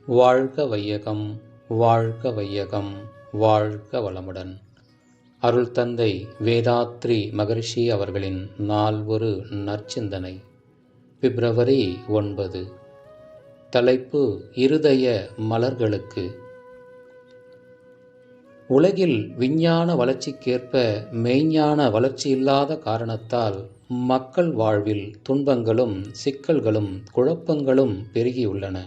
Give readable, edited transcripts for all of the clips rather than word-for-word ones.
வாழ்க வையகம், வாழ்க வையகம், வாழ்க வளமுடன். அருள் தந்தை வேதாத்ரி மகரிஷி அவர்களின் நால்வொரு நற்சிந்தனை. பிப்ரவரி 9. தலைப்பு: இருதய மலர்களுக்கு. உலகில் விஞ்ஞான வளர்ச்சிக்கேற்ப மெய்ஞான வளர்ச்சியில்லாத காரணத்தால் மக்கள் வாழ்வில் துன்பங்களும் சிக்கல்களும் குழப்பங்களும் பெருகியுள்ளன.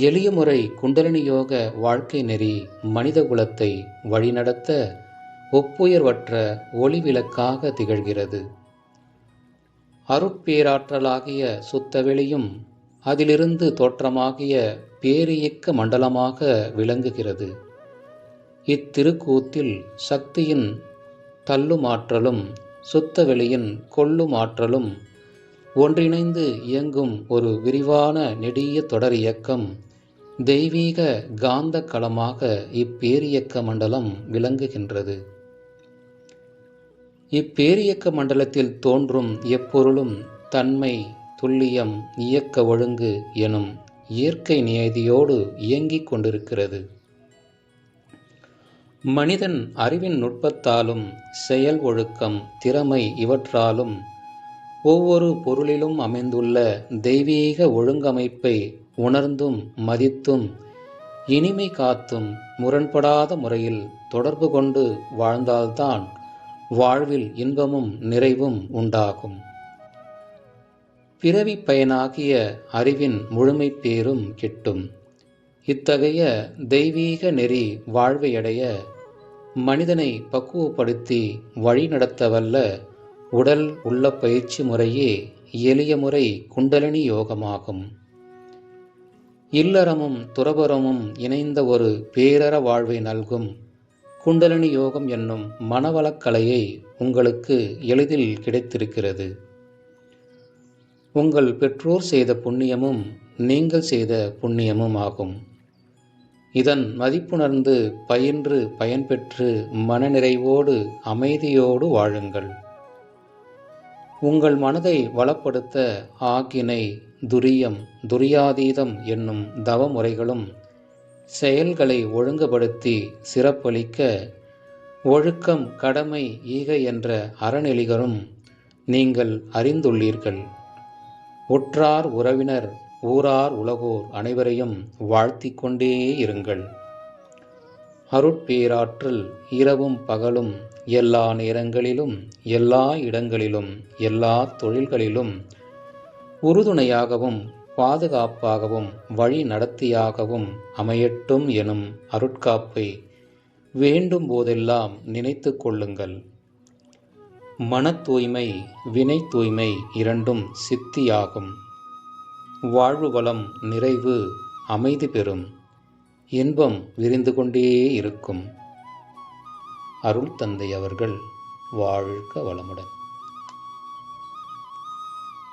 எளிய முறை குண்டலினி யோக வாழ்க்கை நெறி மனித குலத்தை வழிநடத்த ஒப்புயர்வற்ற ஒளி விளக்காக திகழ்கிறது. அருட்பேராற்றலாகிய சுத்தவெளியும் அதிலிருந்து தோற்றமாகிய பேரியக்க மண்டலமாக விளங்குகிறது. இத்திருக்கூத்தில் சக்தியின் தள்ளுமாற்றலும் சுத்தவெளியின் கொள்ளுமாற்றலும் ஒன்றிணைந்து இயங்கும் ஒரு விரிவான நெடிய தொடர் இயக்கம் தெய்வீக காந்த களமாக இப்பேரியக்க மண்டலம் விளங்குகின்றது. இப்பேரியக்க மண்டலத்தில் தோன்றும் எப்பொருளும் தன்மை, துல்லியம், இயக்க ஒழுங்கு எனும் இயற்கை நியதியோடு இயங்கிக் கொண்டிருக்கிறது. மனிதன் அறிவின் நுட்பத்தாலும் செயல் ஒழுக்கம், திறமை இவற்றாலும் ஒவ்வொரு பொருளிலும் அமைந்துள்ள தெய்வீக ஒழுங்கமைப்பை உணர்ந்தும் மதித்தும் இனிமை காத்தும் முரண்படாத முறையில் தொடர்பு கொண்டு வாழ்ந்தால்தான் வாழ்வில் இன்பமும் நிறைவும் உண்டாகும். பிறவி பயனாகிய அறிவின் முழுமை பேரும் கிட்டும். இத்தகைய தெய்வீக நெறி வாழ்வையடைய மனிதனை பக்குவப்படுத்தி வழி நடத்தவல்ல உடல் உள்ள பயிற்சி முறையே எளிய முறை குண்டலினி யோகமாகும். இல்லறமும் துறவறமும் இணைந்த ஒரு பேரற வாழ்வை நல்கும் குண்டலினி யோகம் என்னும் மனவளக்கலையை உங்களுக்கு எளிதில் கிடைத்திருக்கிறது. உங்கள் பெற்றோர் செய்த புண்ணியமும் நீங்கள் செய்த புண்ணியமும் ஆகும். இதன் மதிப்புணர்ந்து பயின்று பயன்பெற்று மனநிறைவோடு அமைதியோடு வாழுங்கள். உங்கள் மனதை வளப்படுத்த ஆக்கினை, துரியம், துரியாதீதம் என்னும் தவமுறைகளும் செயல்களை ஒழுங்குபடுத்தி சிறப்பளிக்க ஒழுக்கம், கடமை, ஈகை என்ற அறநெறிகளும் நீங்கள் அறிந்துள்ளீர்கள். உற்றார் உறவினர் ஊரார் உலகோர் அனைவரையும் வாழ்த்திக் கொண்டே இருங்கள். அருட்பேராற்றல் இரவும் பகலும் எல்லா நேரங்களிலும் எல்லா இடங்களிலும் எல்லா தொழில்களிலும் உறுதுணையாகவும் பாதுகாப்பாகவும் வழி நடத்தியாகவும் அமையட்டும் எனும் அருட்காப்பை வேண்டும் போதெல்லாம் நினைத்து கொள்ளுங்கள். மன தூய்மை, வினை தூய்மை இரண்டும் சித்தியாகும். வாழ்வு வளம், நிறைவு, அமைதி பெறும். இன்பம் விரிந்து கொண்டே இருக்கும். அருள் தந்தை அவர்கள் வாழ்க வளமுடன்.